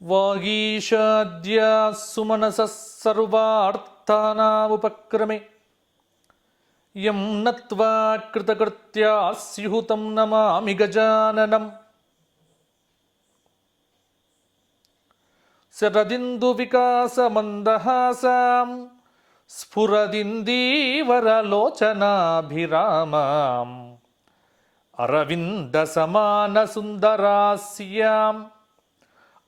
వాగీషాద్యా సుమనసః సర్వార్థానాముపక్రమే యం నత్వా కృతకృత్యా స్యుః తం నమామి గజాననం. శరదిందు వికాసమందహాసాం స్ఫురదిందీవరలోచనాభిరామాం అరవింద సమాన సుందరాస్యాం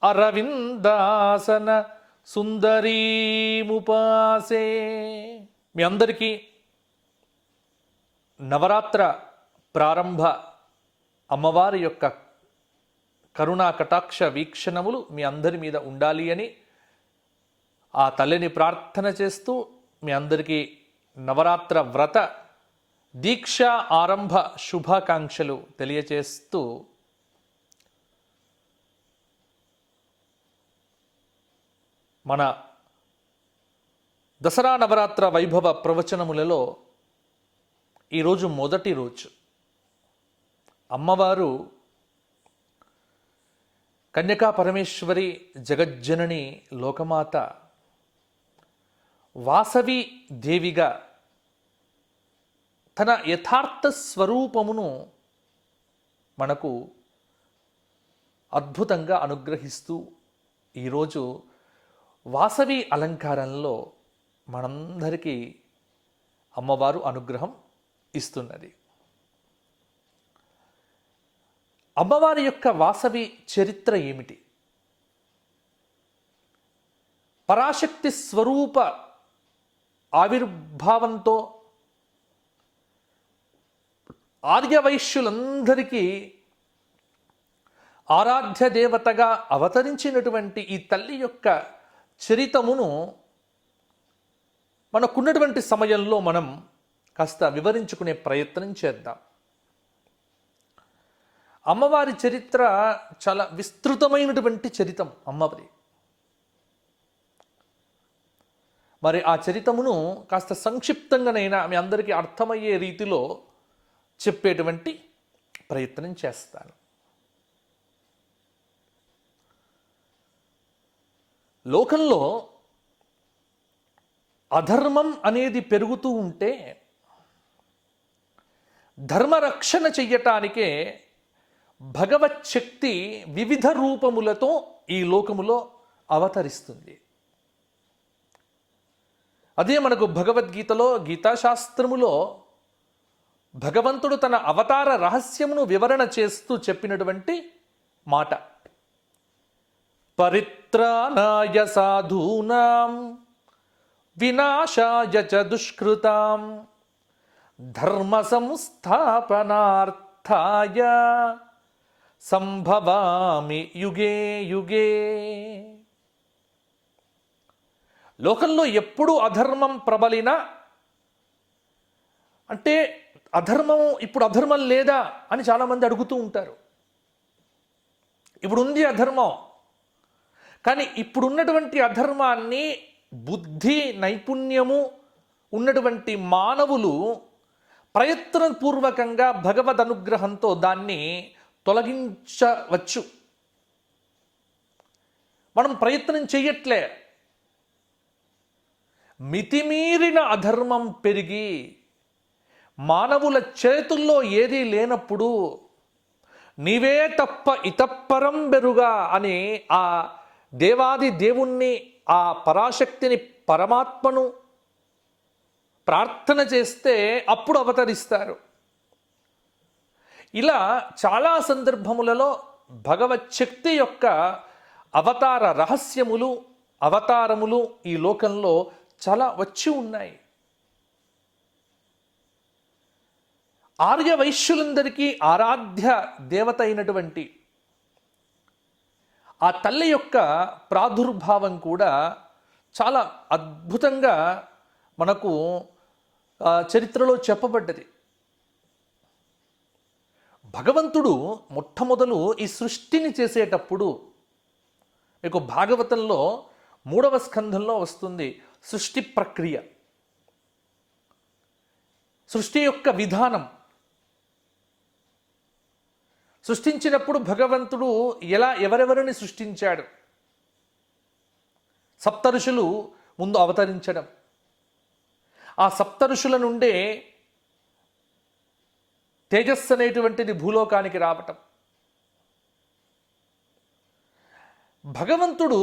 అరవిందాసన సుందరీముపాసే. మీ అందరికీ నవరాత్ర ప్రారంభ అమ్మవారి యొక్క కరుణా కటాక్ష వీక్షణములు మీ అందరి మీద ఉండాలి అని ఆ తల్లిని ప్రార్థన చేస్తూ మీ అందరికీ నవరాత్ర వ్రత దీక్ష ఆరంభ శుభాకాంక్షలు తెలియచేస్తూ మన దసరా నవరాత్ర వైభవ ప్రవచనములలో ఈరోజు మొదటి రోజు. అమ్మవారు కన్యకా పరమేశ్వరి జగజ్జనని లోకమాత వాసవి దేవిగా తన యథార్థ స్వరూపమును మనకు అద్భుతంగా అనుగ్రహిస్తూ ఈరోజు వాసవి అలంకారంలో మనందరికీ అమ్మవారు అనుగ్రహం ఇస్తున్నది. అమ్మవారి యొక్క వాసవి చరిత్ర ఏమిటి? పరాశక్తి స్వరూప ఆవిర్భావంతో ఆర్యవైశ్యులందరికీ ఆరాధ్య దేవతగా అవతరించినటువంటి ఈ తల్లి యొక్క చరితమును మనకున్నటువంటి సమయంలో మనం కాస్త వివరించుకునే ప్రయత్నం చేద్దాం. అమ్మవారి చరిత్ర చాలా విస్తృతమైనటువంటి చరితం అమ్మవారి. మరి ఆ చరితమును కాస్త సంక్షిప్తంగానైనా మీ అందరికీ అర్థమయ్యే రీతిలో చెప్పేటువంటి ప్రయత్నం చేస్తాను. లోకంలో అధర్మం అనేది పెరుగుతూ ఉంటే ధర్మరక్షణ చెయ్యటానికే భగవచ్చక్తి వివిధ రూపములతో ఈ లోకములో అవతరిస్తుంది. అదే మనకు భగవద్గీతలో గీతాశాస్త్రములో భగవంతుడు తన అవతార రహస్యమును వివరణ చేస్తూ చెప్పినటువంటి మాట. పరిత్రాణాయ సాధూనాం వినాశాయ చ దుష్కృతాం ధర్మ సంస్థాపనార్థాయ సంభవామి యుగే యుగే. లోకంలో ఎప్పుడు అధర్మం ప్రబలినా అంటే ఇప్పుడు అధర్మం లేదా అని చాలామంది అడుగుతూ ఉంటారు. ఇప్పుడు ఉంది అధర్మం, కానీ ఇప్పుడున్నటువంటి అధర్మాన్ని బుద్ధి నైపుణ్యము ఉన్నటువంటి మానవులు ప్రయత్నపూర్వకంగా భగవద్ అనుగ్రహంతో దాన్ని తొలగించవచ్చు. మనం ప్రయత్నం చెయ్యట్లే. మితిమీరిన అధర్మం పెరిగి మానవుల చేతుల్లో ఏదీ లేనప్పుడు నీవే తప్ప ఇతప్పరం బెరుగా అని ఆ దేవాది దేవుణ్ణి, ఆ పరాశక్తిని, పరమాత్మను ప్రార్థన చేస్తే అప్పుడు అవతరిస్తారు. ఇలా చాలా సందర్భములలో భగవచ్చక్తి యొక్క అవతార రహస్యములు, అవతారములు ఈ లోకంలో చాలా వచ్చి ఉన్నాయి. ఆర్య వైశ్యులందరికీ ఆరాధ్య దేవత అయినటువంటి ఆ తల్లి యొక్క ప్రాదుర్భావం కూడా చాలా అద్భుతంగా మనకు చరిత్రలో చెప్పబడ్డది. భగవంతుడు మొట్టమొదలు ఈ సృష్టిని చేసేటప్పుడు మీకు భాగవతంలో 3వ స్కంధంలో వస్తుంది సృష్టి ప్రక్రియ, సృష్టి యొక్క విధానం. సృష్టించినప్పుడు భగవంతుడు ఎవరెవరిని సృష్టించాడు, సప్తఋషులు ముందు అవతరించడం, ఆ సప్తఋషుల నుండే తేజస్సు అనేటువంటిది భూలోకానికి రావటం. భగవంతుడు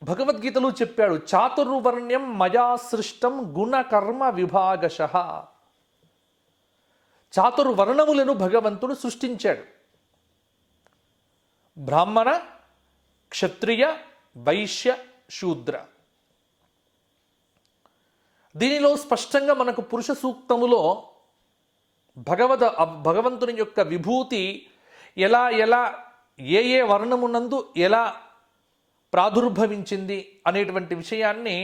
భగవద్గీతలో చెప్పాడు, చాతుర్వర్ణ్యం మయా సృష్టం గుణకర్మ విభాగశః. చాతుర్వర్ణములను భగవంతుడు సృష్టించాడు. బ్రాహ్మణ, క్షత్రియ, వైశ్య, శూద్ర. దీనిలో స్పష్టంగా మనకు పురుష సూక్తములో భగవంతుని యొక్క విభూతి ఎలా ఎలా ఏ వర్ణమునందు ఎలా ప్రాదుర్భవించింది అనేటువంటి విషయాన్ని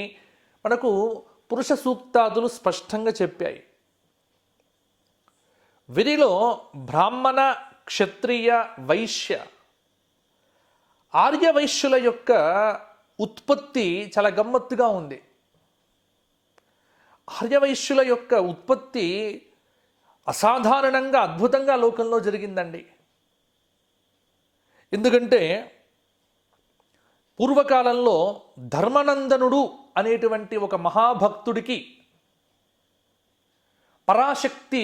మనకు పురుష సూక్తాదులు స్పష్టంగా చెప్పాయి. వీరిలో బ్రాహ్మణ, క్షత్రియ, వైశ్య, ఆర్య వైశ్యుల యొక్క ఉత్పత్తి చాలా గమ్మత్తుగా ఉంది. ఆర్యవైశ్యుల యొక్క ఉత్పత్తి అసాధారణంగా అద్భుతంగా లోకంలో జరిగిందండి. ఎందుకంటే పూర్వకాలంలో ధర్మనందనుడు అనేటువంటి ఒక మహాభక్తుడికి పరాశక్తి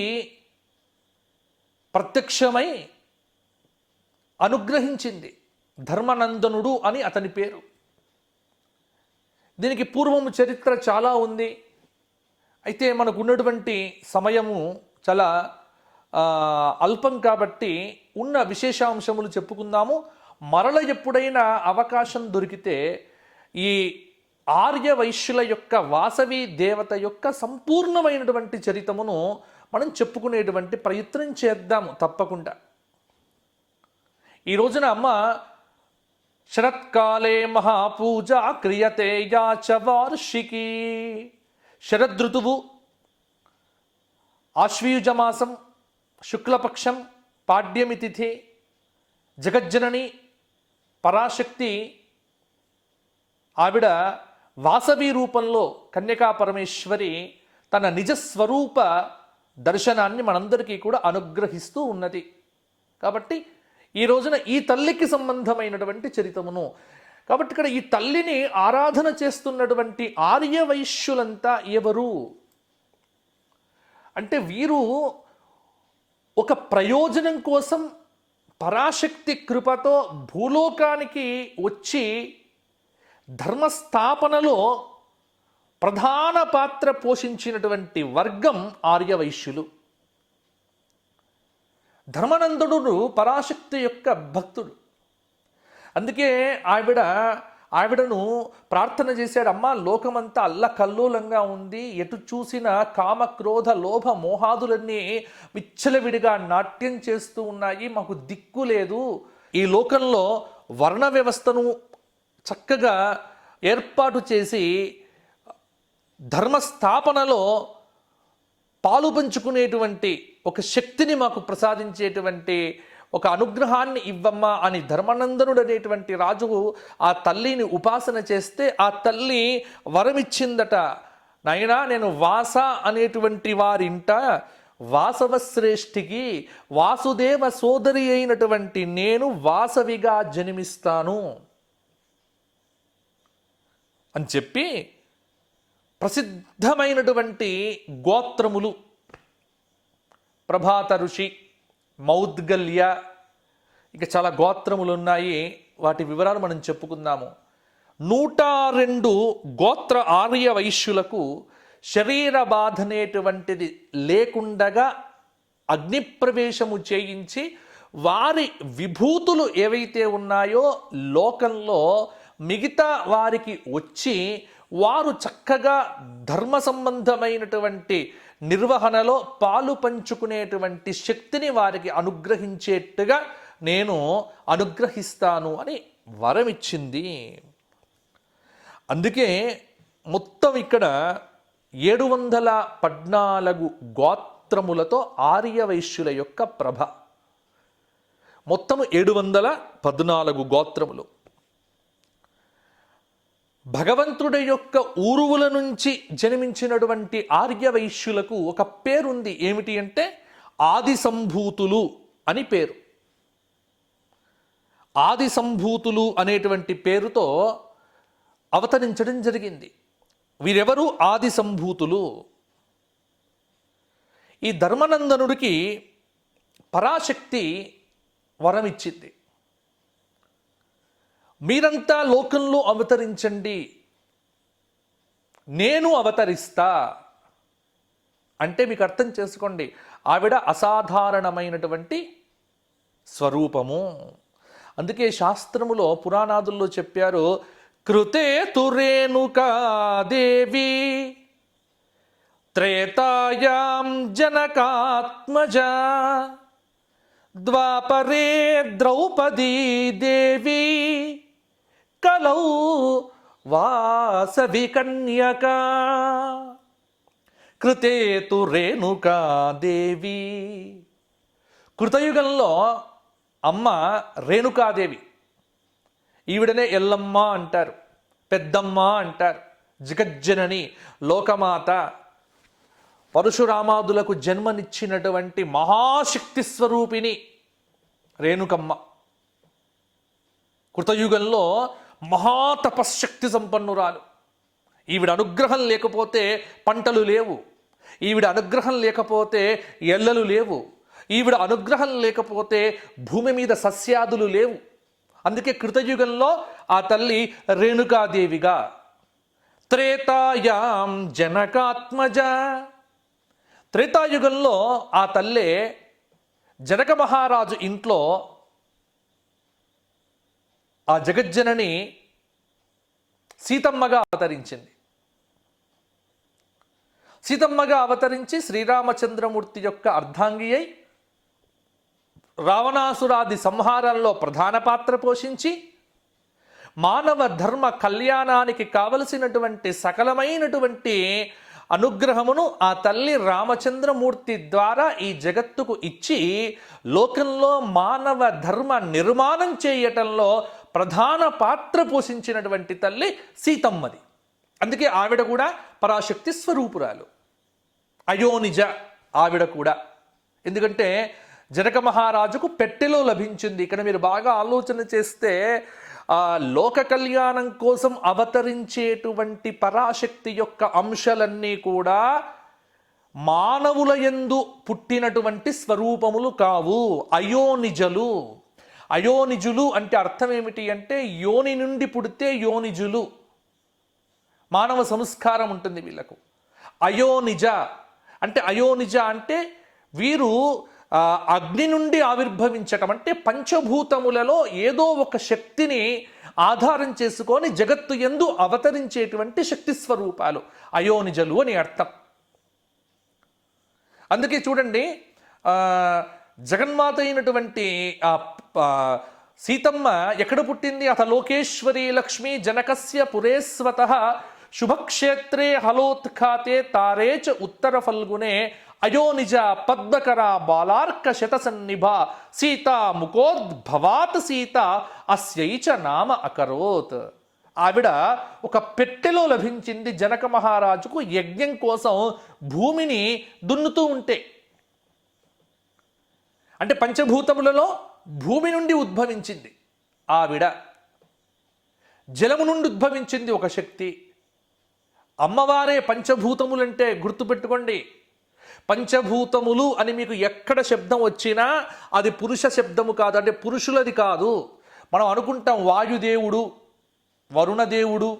ప్రత్యక్షమై అనుగ్రహించింది. ధర్మనందనుడు అని అతని పేరు. దీనికి పూర్వము చరిత్ర చాలా ఉంది. అయితే మనకు ఉన్నటువంటి సమయము చాలా అల్పం కాబట్టి ఉన్న విశేషాంశములు చెప్పుకుందాము. మరల ఎప్పుడైనా అవకాశం దొరికితే ఈ ఆర్య వైశ్యుల యొక్క వాసవి దేవత యొక్క సంపూర్ణమైనటువంటి చరితమును మనం చెప్పుకునేటువంటి ప్రయత్నం చేద్దాము తప్పకుండా. ఈ రోజున అమ్మ శరత్కాలే మహాపూజ క్రియతే యాచ వార్షికీ. శరదృతువు, ఆశ్వయుజమాసం, శుక్లపక్షం, పాడ్యమి తిథి, జగజ్జనని పరాశక్తి ఆవిడ వాసవి రూపంలో కన్యకా పరమేశ్వరి తన నిజస్వరూప దర్శనాన్ని మనందరికీ కూడా అనుగ్రహిస్తూ ఉన్నది. కాబట్టి ఈ రోజున ఈ తల్లికి సంబంధమైనటువంటి చరితమును, కాబట్టి ఇక్కడ ఈ తల్లిని ఆరాధన చేస్తున్నటువంటి ఆర్య వైశ్యులంతా ఎవరు అంటే వీరు ఒక ప్రయోజనం కోసం పరాశక్తి కృపతో భూలోకానికి వచ్చి ధర్మస్థాపనలో ప్రధాన పాత్ర పోషించినటువంటి వర్గం ఆర్యవైశ్యులు. ధర్మనందుడు పరాశక్తి యొక్క భక్తుడు. అందుకే ఆవిడను ప్రార్థన చేశాడు, అమ్మ లోకమంతా అల్లకల్లోలంగా ఉంది, ఎటు చూసిన కామక్రోధ లోభ మోహాదులన్నీ విచ్చలవిడిగా నాట్యం చేస్తూ ఉన్నాయి, మాకు దిక్కు లేదు. ఈ లోకంలో వర్ణ వ్యవస్థను చక్కగా ఏర్పాటు చేసి ధర్మస్థాపనలో పాలు పంచుకునేటువంటి ఒక శక్తిని మాకు ప్రసాదించేటువంటి ఒక అనుగ్రహాన్ని ఇవ్వమ్మా అని ధర్మనందనుడు అనేటువంటి రాజు ఆ తల్లిని ఉపాసన చేస్తే ఆ తల్లి వరమిచ్చిందట. నాయనా, నేను వాస అనేటువంటి వారింట వాసవశ్రేష్ఠికి వాసుదేవ సోదరి అయినటువంటి నేను వాసవిగా జన్మిస్తాను అని చెప్పి ప్రసిద్ధమైనటువంటి గోత్రములు ప్రభాత ఋషి, మౌద్గల్య, ఇక చాలా గోత్రములు ఉన్నాయి. వాటి వివరాలు మనం చెప్పుకుందాము. 102 గోత్ర ఆర్య వైశ్యులకు శరీర బాధ అనేటువంటిది లేకుండగా అగ్నిప్రవేశము చేయించి వారి విభూతులు ఏవైతే ఉన్నాయో లోకంలో మిగతా వారికి వచ్చి వారు చక్కగా ధర్మ సంబంధమైనటువంటి నిర్వహణలో పాలు పంచుకునేటువంటి శక్తిని వారికి అనుగ్రహించేట్టుగా నేను అనుగ్రహిస్తాను అని వరమిచ్చింది. అందుకే మొత్తం ఇక్కడ 714 గోత్రములతో ఆర్యవైశ్యుల యొక్క ప్రభ. మొత్తం 714 గోత్రములు. భగవంతుడి యొక్క ఊరువుల నుంచి జన్మించినటువంటి ఆర్యవైశ్యులకు ఒక పేరుంది. ఏమిటి అంటే ఆది సంభూతులు అని పేరు. ఆది సంభూతులు అనేటువంటి పేరుతో అవతరించడం జరిగింది. వీరెవరు? ఆది సంభూతులు. ఈ ధర్మనందనుడికి పరాశక్తి వరం ఇచ్చింది. మీరంతా లోకంలో అవతరించండి, నేను అవతరిస్తా అంటే మీకు అర్థం చేసుకోండి, ఆవిడ అసాధారణమైనటువంటి స్వరూపము. అందుకే శాస్త్రములో పురాణాదుల్లో చెప్పారు, కృతే తురేణుకా దేవి త్రేతాయాం జనకాత్మజ ద్వాపరే ద్రౌపదీ దేవి కలౌ వాసవి కన్యకా. కృతే తు రేణుకా దేవి. కృతయుగంలో అమ్మ రేణుకాదేవి, ఈవిడనే ఎల్లమ్మ అంటారు, పెద్దమ్మ అంటారు, జగజ్జనని, లోకమాత, పరశురామాదులకు జన్మనిచ్చినటువంటి మహాశక్తి స్వరూపిణి రేణుకమ్మ. కృతయుగంలో మహాతపశక్తి సంపన్నురాలు. ఈవిడ అనుగ్రహం లేకపోతే పంటలు లేవు, ఈవిడ అనుగ్రహం లేకపోతే ఎల్లలు లేవు, ఈవిడ అనుగ్రహం లేకపోతే భూమి మీద సస్యాదులు లేవు. అందుకే కృతయుగంలో ఆ తల్లి రేణుకాదేవిగా. త్రేతాయాం జనకాత్మజ. త్రేతాయుగంలో ఆ తల్లే జనక మహారాజు ఇంట్లో ఆ జగజ్జనని సీతమ్మగా అవతరించింది. సీతమ్మగా అవతరించి శ్రీరామచంద్రమూర్తి యొక్క అర్ధాంగి అయి రావణాసురాది సంహారంలో ప్రధాన పాత్ర పోషించి మానవ ధర్మ కళ్యాణానికి కావలసినటువంటి సకలమైనటువంటి అనుగ్రహమును ఆ తల్లి రామచంద్రమూర్తి ద్వారా ఈ జగత్తుకు ఇచ్చి లోకంలో మానవ ధర్మ నిర్మాణం చేయటంలో ప్రధాన పాత్ర పోషించినటువంటి తల్లి సీతమ్మది. అందుకే ఆవిడ కూడా పరాశక్తి స్వరూపురాలు. అయోనిజ ఆవిడ కూడా. ఎందుకంటే జనక మహారాజుకు పెట్టెలో లభించింది. ఇక్కడ మీరు బాగా ఆలోచన చేస్తే లోక కళ్యాణం కోసం అవతరించేటువంటి పరాశక్తి యొక్క అంశాలన్నీ కూడా మానవుల యందు పుట్టినటువంటి స్వరూపములు కావు, అయోనిజలు. అయోనిజులు అంటే అర్థం ఏమిటి అంటే యోని నుండి పుడితే యోనిజులు. మానవ సంస్కారం ఉంటుంది వీళ్ళకు. అయోనిజ అంటే వీరు అగ్ని నుండి ఆవిర్భవించటం, అంటే పంచభూతములలో ఏదో ఒక శక్తిని ఆధారం చేసుకొని జగత్తు యందు అవతరించేటువంటి శక్తి స్వరూపాలు అయోనిజలు అని అర్థం. అందుకే చూడండి, జగన్మాత అయినటువంటి సీతమ్మ ఎక్కడ పుట్టింది? అథ లోకేశ్వరీ లక్ష్మీ జనకస్య పురేస్వతః శుభక్షేత్రే హలోత్ఖాతే తారేచ ఉత్తర ఫల్గునే అయోనిజ పద్మకర బాలార్క శతసన్నిభ సీతా ముఖోద్భవాత్ సీత అస్యైచ నామ అకరోత్. ఆవిడ ఒక పెట్టెలో లభించింది జనక మహారాజుకు యజ్ఞం కోసం భూమిని దున్నుతూ ఉంటే. అంటే పంచభూతములలో భూమి నుండి ఉద్భవించింది ఆవిడ. జలము నుండి ఉద్భవించింది ఒక శక్తి. అమ్మవారే పంచభూతములంటే గుర్తుపెట్టుకోండి. పంచభూతములు అని మీకు ఎక్కడ శబ్దం వచ్చినా అది పురుష శబ్దము కాదు, అంటే పురుషులది కాదు. మనం అనుకుంటాం వాయుదేవుడు, వరుణదేవుడు.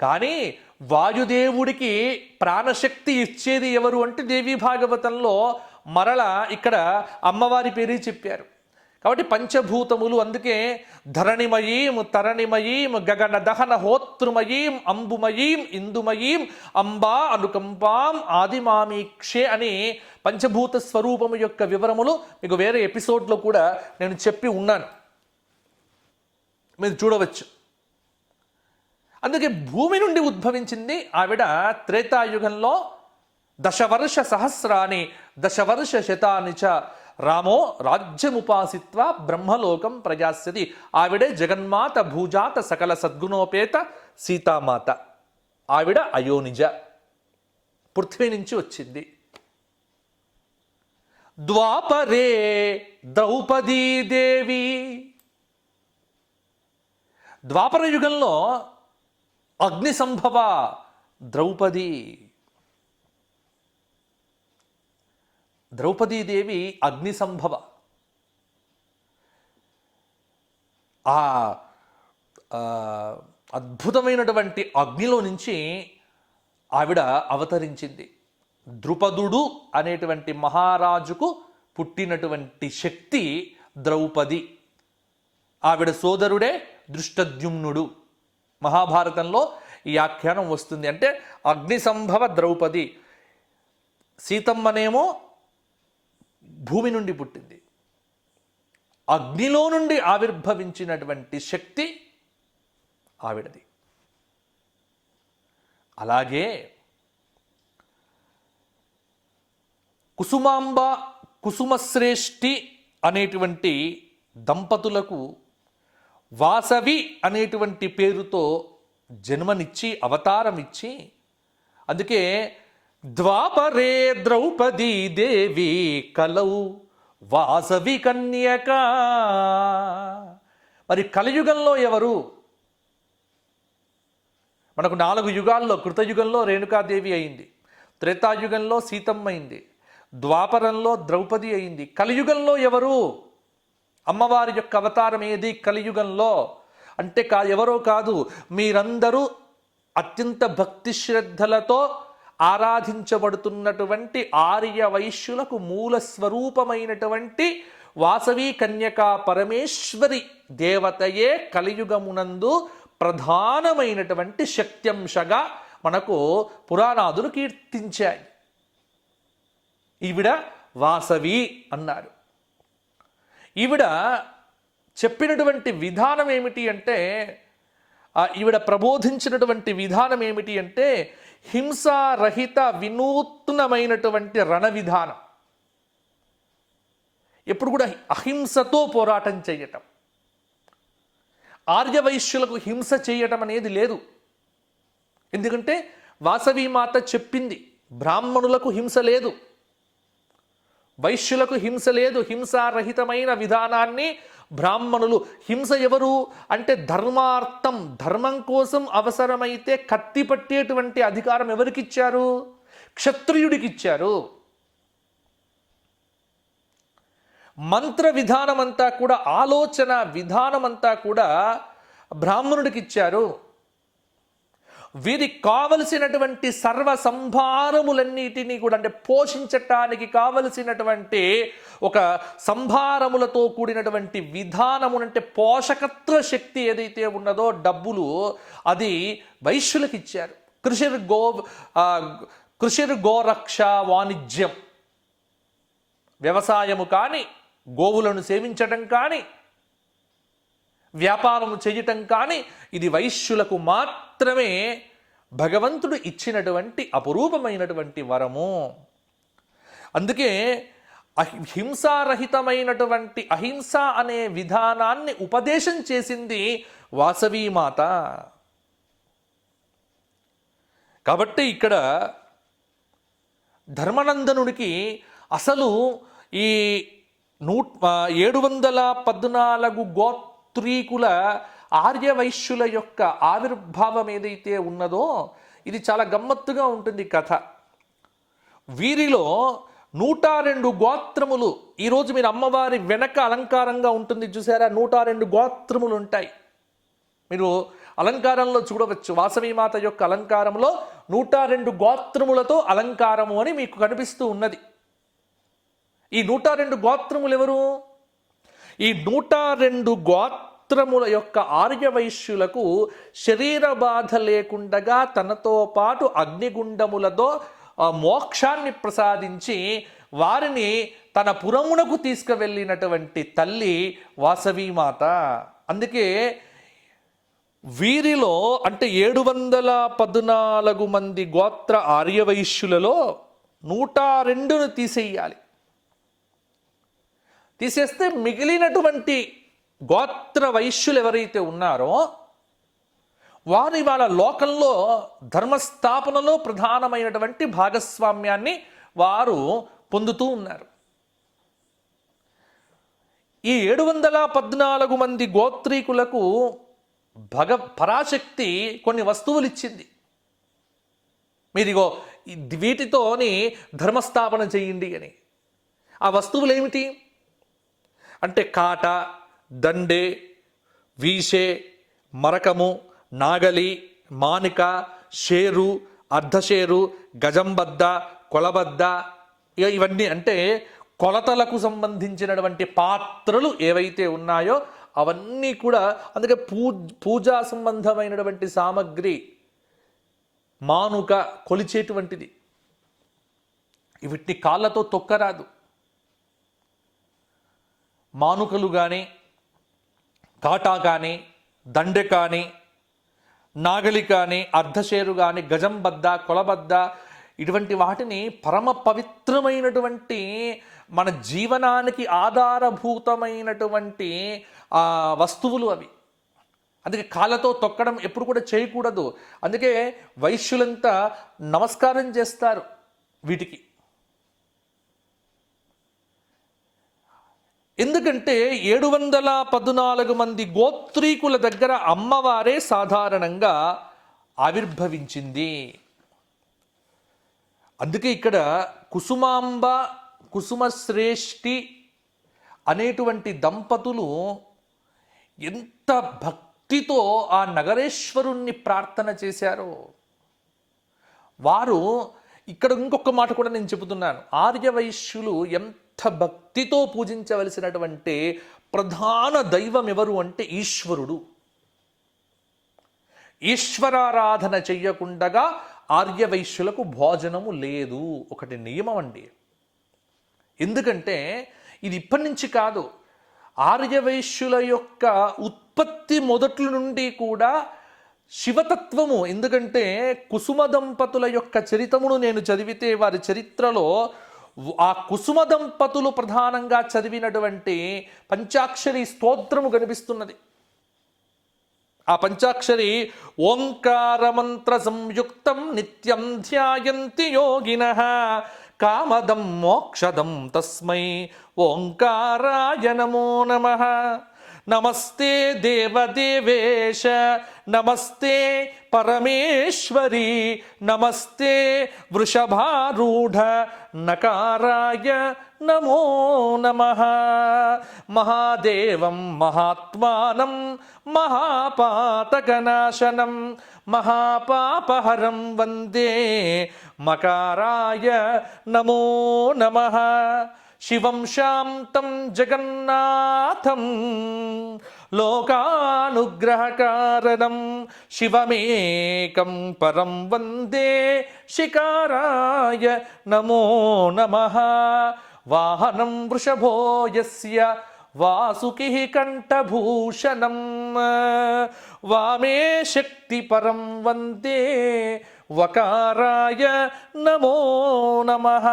కానీ వాయుదేవుడికి ప్రాణశక్తి ఇచ్చేది ఎవరు అంటే దేవీ భాగవతంలో మరల ఇక్కడ అమ్మవారి పేరు చెప్పారు. కాబట్టి పంచభూతములు. అందుకే ధరణిమయీం తరణిమయీం గగన దహన హోతృమయీం అంబుమయీం ఇందుమయీం అంబా అనుకంపాం ఆదిమామీక్షే అని పంచభూత స్వరూపము యొక్క వివరములు మీకు వేరే ఎపిసోడ్లో కూడా నేను చెప్పి ఉన్నాను, మీరు చూడవచ్చు. అందుకే భూమి నుండి ఉద్భవించింది ఆవిడ. త్రేతాయుగంలో దశవర్ష సహస్రాని దశవర్ష శతాని చ రామో రాజ్యముపాసిత్వ బ్రహ్మలోకం ప్రజాస్యతి. ఆవిడే జగన్మాత భూజాత సకల సద్గుణోపేత సీతామాత. ఆవిడ అయోనిజ, పృథ్వీ నుంచి వచ్చింది. ద్వాపరే ద్రౌపదీదేవి. ద్వాపర యుగంలో అగ్ని సంభవ ద్రౌపది. ద్రౌపదీదేవి అగ్ని సంభవ. ఆ అద్భుతమైనటువంటి అగ్నిలో నుంచి ఆవిడ అవతరించింది. ద్రుపదుడు అనేటువంటి మహారాజుకు పుట్టినటువంటి శక్తి ద్రౌపది. ఆవిడ సోదరుడే దృష్టద్యుమ్నుడు. మహాభారతంలో ఈ ఆఖ్యానం వస్తుంది. అంటే అగ్ని సంభవ ద్రౌపది. సీతమ్మనేమో భూమి నుండి పుట్టింది. అగ్నిలో నుండి ఆవిర్భవించినటువంటి శక్తి ఆవిడది. అలాగే కుసుమాంబ కుసుమశ్రేష్ఠి అనేటువంటి దంపతులకు వాసవి అనేటువంటి పేరుతో జన్మనిచ్చి అవతారమిచ్చి, అందుకే ద్వాపరే ద్రౌపదీ దేవి కలౌ వాసవి కన్యక. మరి కలియుగంలో ఎవరు? మనకు 4 యుగాల్లో, కృతయుగంలో రేణుకాదేవి అయింది, త్రేతాయుగంలో సీతమ్మ అయింది, ద్వాపరంలో ద్రౌపది అయింది. కలియుగంలో ఎవరు? అమ్మవారి యొక్క అవతారం ఏది కలియుగంలో అంటే ఎవరో కాదు, మీరందరూ అత్యంత భక్తి శ్రద్ధలతో ఆరాధించబడుతున్నటువంటి ఆర్య వైశ్యులకు మూల స్వరూపమైనటువంటి వాసవి కన్యకా పరమేశ్వరి దేవతయే కలియుగమునందు ప్రధానమైనటువంటి శక్త్యంశగా మనకు పురాణాదులు కీర్తించాయి. ఈవిడ వాసవి అన్నారు. ఈవిడ చెప్పినటువంటి విధానం ఏమిటి అంటే, ఈవిడ ప్రబోధించినటువంటి విధానం ఏమిటి అంటే హింసారహిత వినూత్నమైనటువంటి రణ విధానం. ఎప్పుడు కూడా అహింసతో పోరాటం చేయటం. ఆర్యవైశ్యులకు హింస చేయటం అనేది లేదు. ఎందుకంటే వాసవీమాత చెప్పింది, బ్రాహ్మణులకు హింస లేదు, వైశ్యులకు హింస లేదు. హింసారహితమైన విధానాన్ని బ్రాహ్మణులు. హింస ఎవరు అంటే ధర్మార్థం, ధర్మం కోసం అవసరమైతే కత్తి పట్టేటువంటి అధికారం ఎవరికిచ్చారు? క్షత్రియుడికిచ్చారు. మంత్ర విధానమంతా కూడా, ఆలోచన విధానమంతా కూడా బ్రాహ్మణుడికి ఇచ్చారు. వీరికి కావలసినటువంటి సర్వ సంభారములన్నిటినీ కూడా, అంటే పోషించటానికి కావలసినటువంటి ఒక సంభారములతో కూడినటువంటి విధానమునంటే పోషకత్వ శక్తి ఏదైతే ఉన్నదో, డబ్బులు, అది వైశ్యులకు ఇచ్చారు. కృషిర్ గోరక్ష వాణిజ్యం, వ్యవసాయము కానీ, గోవులను సేవించటం కానీ, వ్యాపారము చేయటం కానీ, ఇది వైశ్యులకు మాత్రమే భగవంతుడు ఇచ్చినటువంటి అపురూపమైనటువంటి వరము. అందుకే హింసారహితమైనటువంటి అహింస అనే విధానాన్ని ఉపదేశం చేసింది వాసవీమాత. కాబట్టి ఇక్కడ ధర్మనందనుడికి అసలు ఈ 714 గోత్రీకుల ఆర్యవైశ్యుల యొక్క ఆవిర్భావం ఏదైతే ఉన్నదో, ఇది చాలా గమ్మత్తుగా ఉంటుంది కథ. వీరిలో 102 గోత్రములు, ఈరోజు మీరు అమ్మవారి వెనక అలంకారంగా ఉంటుంది చూసారా, 102 గోత్రములు ఉంటాయి. మీరు అలంకారంలో చూడవచ్చు, వాసవీమాత యొక్క అలంకారంలో 102 గోత్రములతో అలంకారము అని మీకు కనిపిస్తూ ఉన్నది. ఈ 102 గోత్రములు ఎవరు? ఈ 102 గోత్రముల యొక్క ఆర్యవైశ్యులకు శరీర బాధ లేకుండగా తనతో పాటు అగ్నిగుండములతో మోక్షాన్ని ప్రసాదించి వారిని తన పురమునకు తీసుకువెళ్ళినటువంటి తల్లి వాసవీమాత. అందుకే వీరిలో అంటే 714 మంది గోత్ర ఆర్యవైశ్యులలో 102ను తీసేయాలి. తీసేస్తే మిగిలినటువంటి గోత్ర వైశ్యులు ఎవరైతే ఉన్నారో వారు ఇవాళ లోకంలో ధర్మస్థాపనలో ప్రధానమైనటువంటి భాగస్వామ్యాన్ని వారు పొందుతూ ఉన్నారు. ఈ 714 మంది గోత్రీకులకు పరాశక్తి కొన్ని వస్తువులు ఇచ్చింది. మీరిగో వీటితోని ధర్మస్థాపన చేయండి అని. ఆ వస్తువులు ఏమిటి అంటే కాట, దండే, వీసే, మరకము, నాగలి, మానిక, షేరు, అర్ధషేరు, గజంబద్ద, కొలబద్ద, ఇవన్నీ అంటే కొలతలకు సంబంధించినటువంటి పాత్రలు ఏవైతే ఉన్నాయో అవన్నీ కూడా. అందుకే పూజా సంబంధమైనటువంటి సామగ్రి మానుక కొలిచేటువంటిది. వీటిని కాళ్ళతో తొక్కరాదు. మానుకలు కానీ, కాటా కానీ, దండె కానీ, నాగలి కానీ, అర్ధషేరు కానీ, గజంబద్ద, కొలబద్ద, ఇటువంటి వాటిని పరమ పవిత్రమైనటువంటి మన జీవనానికి ఆధారభూతమైనటువంటి వస్తువులు అవి. అందుకే కాళ్ళతో తొక్కడం ఎప్పుడు కూడా చేయకూడదు. అందుకే వైశ్యులంతా నమస్కారం చేస్తారు వీటికి. ఎందుకంటే 714 మంది గోత్రీకుల దగ్గర అమ్మవారే సాధారణంగా ఆవిర్భవించింది. అందుకే ఇక్కడ కుసుమాంబ, కుసుమశ్రేష్ఠి అనేటువంటి దంపతులు ఎంత భక్తితో ఆ నగరేశ్వరుణ్ణి ప్రార్థన చేశారో. వారు ఇక్కడ ఇంకొక మాట కూడా నేను చెబుతున్నాను. ఆర్యవైశ్యులు ఎంత భక్తితో పూజించవలసినటువంటి ప్రధాన దైవం ఎవరు అంటే ఈశ్వరుడు. ఈశ్వరారాధన చెయ్యకుండగా ఆర్యవైశ్యులకు భోజనము లేదు. ఒకటి నియమం అండి. ఎందుకంటే ఇది ఇప్పటి నుంచి కాదు. ఆర్యవైశ్యుల యొక్క ఉత్పత్తి మొదట్ల నుండి కూడా శివతత్వము. ఎందుకంటే కుసుమ దంపతుల యొక్క చరితమును నేను చదివితే వారి చరిత్రలో ఆ కుసుమ దంపతులు ప్రధానంగా చదివినటువంటి పంచాక్షరి స్తోత్రము కనిపిస్తున్నది. ఆ పంచాక్షరి ఓంకార మంత్ర సంయుక్తం నిత్యం ధ్యాయంతి యోగినః కామదం మోక్షదం తస్మై ఓంకారాయ నమో నమః. నమస్తే దేవదేవేశ, నమస్తే పరమేశ్వరి, నమస్తే వృషభారూఢ నకారాయ నమో నమః. మహాదేవం మహాత్మానం మహాపాతకనాశనం మహాపాపహరం వందే మకారాయ నమో నమః. శివం శాంతం జగన్నాథం లోకానుగ్రహకారణం శివమేకం పరం వందే శికారాయ నమో నమః. వాహనం వృషభో యస్య వాసుకిః కంఠభూషణం వామే శక్తి పరం వందే వకారాయ నమో నమః.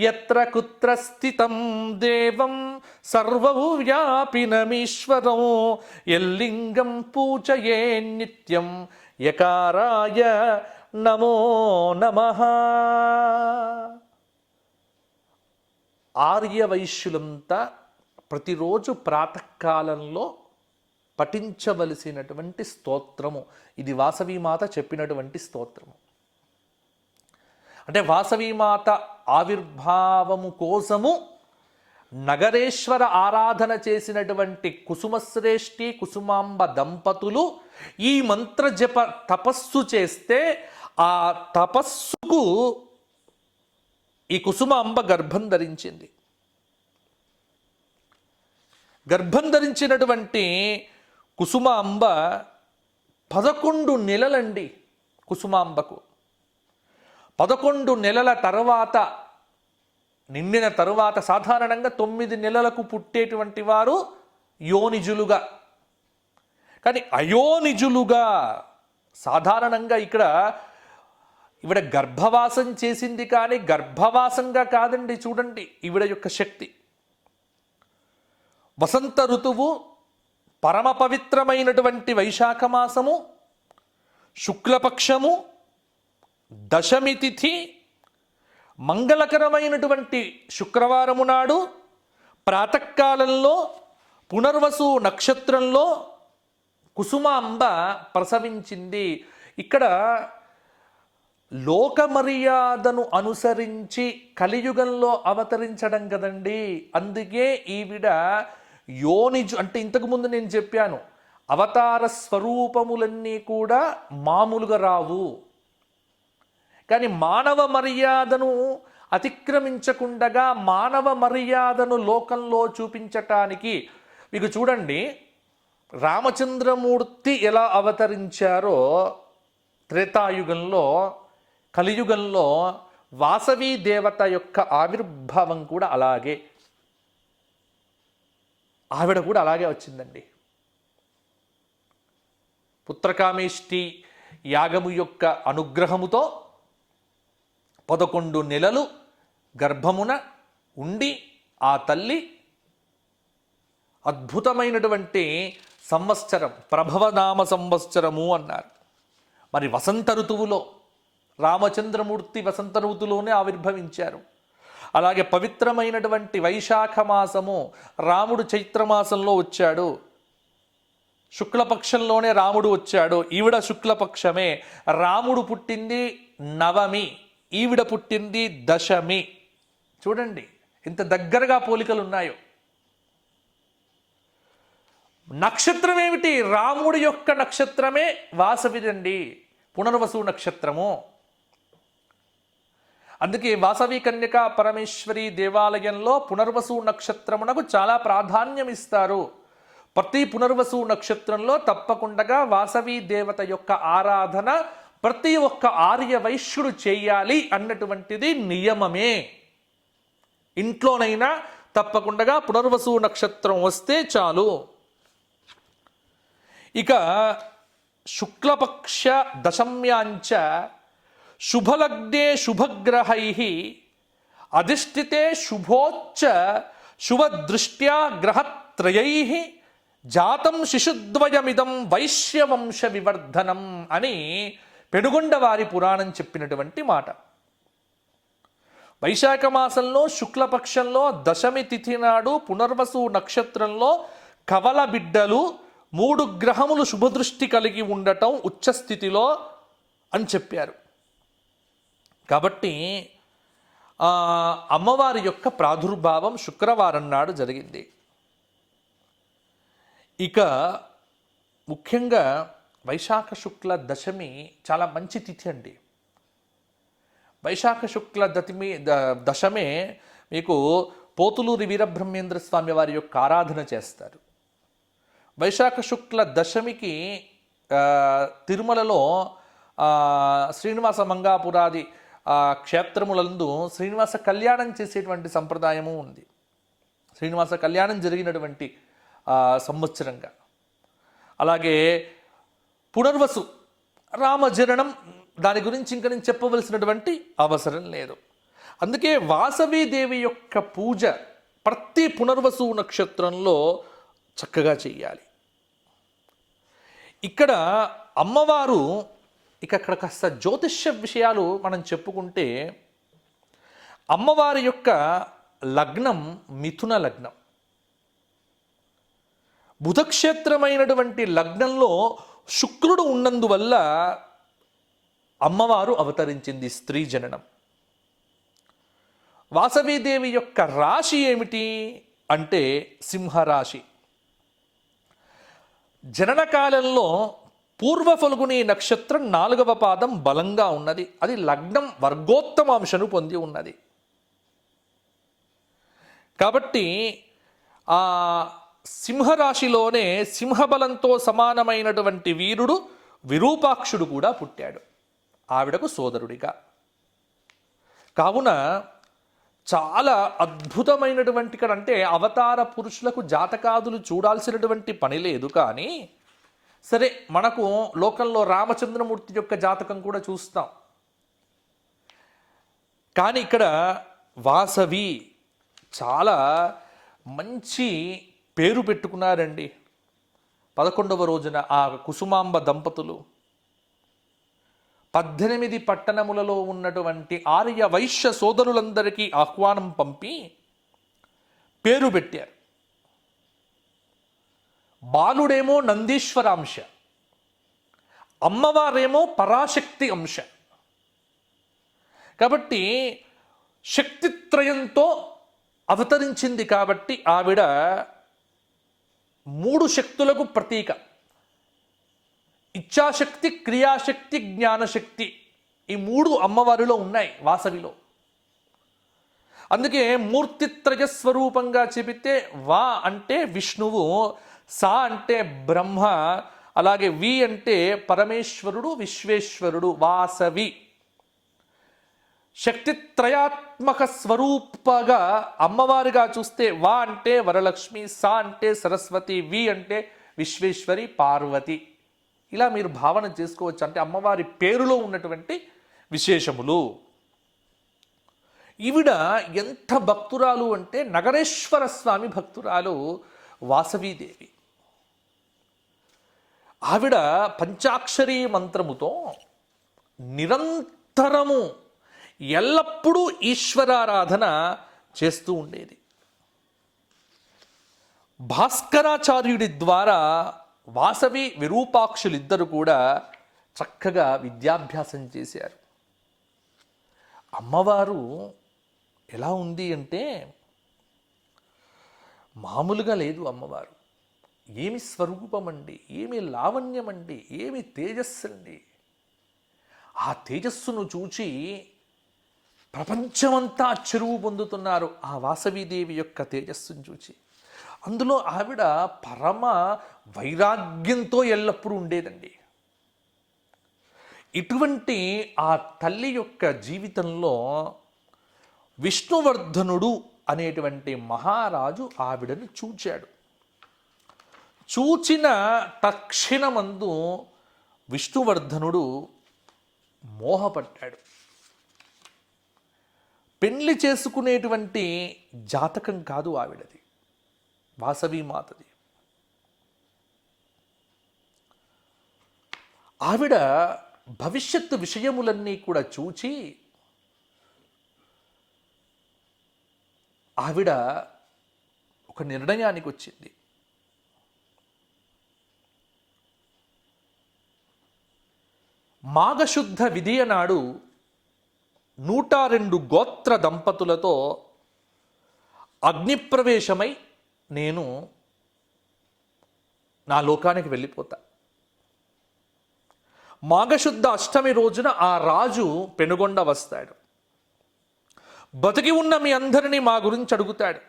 యత్ర కుత్ర స్థితం దేవం సర్వవ్యాపినమీశ్వరం యల్లింగం పూజయే నిత్యం యకారాయ నమో నమః. ఆర్యవైశ్యులంతా ప్రతిరోజు ప్రాతకాలంలో పఠించవలసినటువంటి స్తోత్రము ఇది. వాసవీమాత చెప్పినటువంటి స్తోత్రము. అంటే వాసవీమాత ఆవిర్భావము కోసము నగరేశ్వర ఆరాధన చేసినటువంటి కుసుమశ్రేష్ఠి, కుసుమాంబ దంపతులు ఈ మంత్ర జప తపస్సు చేస్తే ఆ తపస్సుకు ఈ కుసుమాంబ గర్భం ధరించింది. గర్భం ధరించినటువంటి కుసుమాంబ 11 నెలలండి. కుసుమాంబకు 11 నెలల తర్వాత, నిండిన తరువాత, సాధారణంగా 9 నెలలకు పుట్టేటువంటి వారు యోనిజులుగా, కానీ అయోనిజులుగా సాధారణంగా ఈవిడ గర్భవాసం చేసింది. కానీ గర్భవాసంగా కాదండి. చూడండి ఈవిడ యొక్క శక్తి. వసంత ఋతువు, పరమ పవిత్రమైనటువంటి వైశాఖ మాసము, శుక్లపక్షము, దశమి తిథి, మంగళకరమైనటువంటి శుక్రవారము నాడు ప్రాతకాలంలో పునర్వసు నక్షత్రంలో కుసుమాంబ ప్రసవించింది. ఇక్కడ లోక మర్యాదను అనుసరించి కలియుగంలో అవతరించడం కదండి. అందుకే ఈవిడ యోనిజు అంటే ఇంతకుముందు నేను చెప్పాను, అవతార స్వరూపములన్నీ కూడా మామూలుగా రావు. కానీ మానవ మర్యాదను అతిక్రమించకుండగా మానవ మర్యాదను లోకంలో చూపించటానికి మీకు చూడండి, రామచంద్రమూర్తి ఎలా అవతరించారో త్రేతాయుగంలో, కలియుగంలో వాసవి దేవత యొక్క ఆవిర్భావం కూడా అలాగే, ఆవిడ కూడా అలాగే వచ్చిందండి. పుత్రకామేష్టి యాగము యొక్క అనుగ్రహముతో 11 నెలలు గర్భమున ఉండి ఆ తల్లి అద్భుతమైనటువంటి సంవత్సరం, ప్రభవనామ సంవత్సరము అన్నారు. మరి వసంత ఋతువులో రామచంద్రమూర్తి వసంత ఋతువులోనే ఆవిర్భవించారు. అలాగే పవిత్రమైనటువంటి వైశాఖ మాసము, రాముడు చైత్రమాసంలో వచ్చాడు. శుక్లపక్షంలోనే రాముడు వచ్చాడు. ఈవిడ శుక్లపక్షమే. రాముడు పుట్టింది నవమి, ఈవిడ పుట్టింది దశమి. చూడండి ఇంత దగ్గరగా పోలికలు ఉన్నాయో. నక్షత్రం ఏమిటి? రాముడి యొక్క నక్షత్రమే వాసవిదండి, పునర్వసు నక్షత్రము. అందుకే వాసవి కన్యకా పరమేశ్వరి దేవాలయంలో పునర్వసు నక్షత్రమునకు చాలా ప్రాధాన్యం ఇస్తారు. ప్రతి పునర్వసు నక్షత్రంలో తప్పకుండా వాసవి దేవత యొక్క ఆరాధన ప్రతి ఒక్క ఆర్య వైశ్యుడు చేయాలి అన్నటువంటిది నియమమే. ఇంట్లోనైనా తప్పకుండా పునర్వసు నక్షత్రం వస్తే చాలు. ఇక శుక్లపక్ష దశమ్యాంచ శుభలగ్నే శుభగ్రహై అధిష్ఠితే శుభోచ్చ శుభదృష్ట్యా గ్రహత్రయై జాతం శిశుద్వయమిదం వైశ్యవంశ వివర్ధనం అని పెనుగొండవారి పురాణం చెప్పినటువంటి మాట. వైశాఖ మాసంలో శుక్లపక్షంలో దశమి తిథి నాడు పునర్వసు నక్షత్రంలో కవల బిడ్డలు 3 గ్రహములు శుభదృష్టి కలిగి ఉండటం ఉచ్చస్థితిలో అని చెప్పారు. కాబట్టి అమ్మవారి యొక్క ప్రాదుర్భావం శుక్రవారం నాడు జరిగింది. ఇక ముఖ్యంగా వైశాఖ శుక్ల దశమి చాలా మంచి తిథి అండి. వైశాఖ శుక్ల దశమే మీకు పోతులూరి వీరబ్రహ్మేంద్ర స్వామి వారి యొక్క ఆరాధన చేస్తారు. వైశాఖ శుక్ల దశమికి తిరుమలలో శ్రీనివాస మంగాపురాది క్షేత్రములందు శ్రీనివాస కళ్యాణం చేసేటువంటి సంప్రదాయము ఉంది. శ్రీనివాస కళ్యాణం జరిగినటువంటి సంవత్సరంగా. అలాగే పునర్వసు రామజననం, దాని గురించి ఇంకా నేను చెప్పవలసినటువంటి అవసరం లేదు. అందుకే వాసవీదేవి యొక్క పూజ ప్రతి పునర్వసు నక్షత్రంలో చక్కగా చెయ్యాలి. ఇక్కడ అమ్మవారు అక్కడ కాస్త జ్యోతిష్య విషయాలు మనం చెప్పుకుంటే, అమ్మవారి యొక్క లగ్నం మిథున లగ్నం. బుధక్షేత్రమైనటువంటి లగ్నంలో శుక్రుడు ఉన్నందువల్ల అమ్మవారు అవతరించింది, స్త్రీ జననం. వాసవీదేవి యొక్క రాశి ఏమిటి అంటే సింహరాశి. జనన కాలంలో పూర్వ ఫల్గుని నక్షత్రం 4వ పాదం బలంగా ఉన్నది. అది లగ్నం వర్గోత్తమాంశను పొంది ఉన్నది. కాబట్టి ఆ సింహరాశిలోనే సింహబలంతో సమానమైనటువంటి వీరుడు విరూపాక్షుడు కూడా పుట్టాడు, ఆవిడకు సోదరుడిగా. కావున చాలా అద్భుతమైనటువంటి అంటే అవతార పురుషులకు జాతకాదులు చూడాల్సినటువంటి పని లేదు. కానీ సరే, మనకు లోకంలో రామచంద్రమూర్తి యొక్క జాతకం కూడా చూస్తాం. కానీ ఇక్కడ వాసవి చాలా మంచి పేరు పెట్టుకున్నారండి. 11వ రోజున ఆ కుసుమాంబ దంపతులు 18 పట్టణములలో ఉన్నటువంటి ఆర్య వైశ్య సోదరులందరికీ ఆహ్వానం పంపి పేరు పెట్టారు. బాలుడేమో నందీశ్వరాంశ, అమ్మవారేమో పరాశక్తి అంశ. కాబట్టి శక్తిత్రయంతో అవతరించింది కాబట్టి ఆవిడ 3 శక్తులకు ప్రతీక. ఇచ్ఛాశక్తి, క్రియాశక్తి, జ్ఞానశక్తి, ఈ 3 అమ్మవారిలో ఉన్నాయి వాసవిలో. అందుకే మూర్తిత్రయ స్వరూపంగా చెబితే వా అంటే విష్ణువు, సా అంటే బ్రహ్మ, అలాగే వి అంటే పరమేశ్వరుడు, విశ్వేశ్వరుడు, వాసవి. శక్తిత్రయాత్మక స్వరూపగా అమ్మవారిగా చూస్తే వా అంటే వరలక్ష్మి, సా అంటే సరస్వతి, వి అంటే విశ్వేశ్వరి, పార్వతి. ఇలా మీరు భావన చేసుకోవచ్చు. అంటే అమ్మవారి పేరులో ఉన్నటువంటి విశేషములు. ఈవిడ ఎంత భక్తురాలు అంటే నగరేశ్వర స్వామి భక్తురాలు వాసవీదేవి. ఆవిడ పంచాక్షరీ మంత్రముతో నిరంతరము ఎల్లప్పుడూ ఈశ్వరారాధన చేస్తూ ఉండేది. భాస్కరాచార్యుడి ద్వారా వాసవి విరూపాక్షులిద్దరు కూడా చక్కగా విద్యాభ్యాసం చేశారు. అమ్మవారు ఎలా ఉంది అంటే మామూలుగా లేదు. అమ్మవారు ఏమి స్వరూపమండి, ఏమి లావణ్యమండి, ఏమి తేజస్సు అండి. ఆ తేజస్సును చూచి ప్రపంచమంతా చెరువు పొందుతున్నారు ఆ వాసవీదేవి యొక్క తేజస్సును చూచి. అందులో ఆవిడ పరమ వైరాగ్యంతో ఎల్లప్పుడూ ఉండేదండి. ఇటువంటి ఆ తల్లి యొక్క జీవితంలో విష్ణువర్ధనుడు అనేటువంటి మహారాజు ఆవిడను చూచాడు. చూచిన తక్షణమందు విష్ణువర్ధనుడు మోహపడ్డాడు. పెళ్లి చేసుకునేటువంటి జాతకం కాదు ఆవిడది, వాసవీమాతది. ఆవిడ భవిష్యత్తు విషయములన్నీ కూడా చూచి ఆవిడ ఒక నిర్ణయానికి వచ్చింది. మాఘశుద్ధ విధియ నాడు 102 గోత్ర దంపతులతో అగ్నిప్రవేశమై నేను నా లోకానికి వెళ్ళిపోతా. మాఘశుద్ధ అష్టమి రోజున ఆ రాజు పెనుగొండ వస్తాడు. బతికి ఉన్న మీ అందరినీ మా గురించి అడుగుతాడు.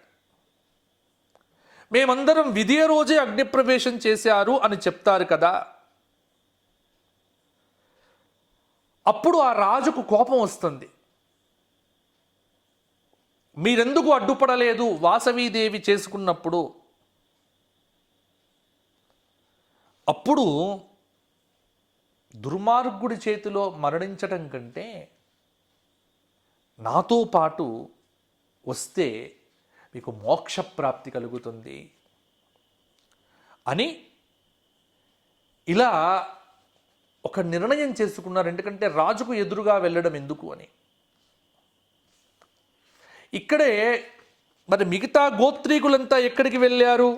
మేమందరం విధియ రోజే అగ్నిప్రవేశం చేశారు అని చెప్తారు కదా. అప్పుడు ఆ రాజుకు కోపం వస్తుంది. మీరెందుకు అడ్డుపడలేదు వాసవీదేవి చేసుకున్నప్పుడు? అప్పుడు దుర్మార్గుడి చేతిలో మరణించటం కంటే నాతో పాటు వస్తే మీకు మోక్షప్రాప్తి కలుగుతుంది అని ఇలా ఒక నిర్ణయం చేసుకున్నారు. ఎందుకంటే రాజుకు ఎదురుగా వెళ్ళడం ఎందుకు అని. ఇక్కడే మరి మిగతా గోత్రీకులంతా ఎక్కడికి వెళ్ళారు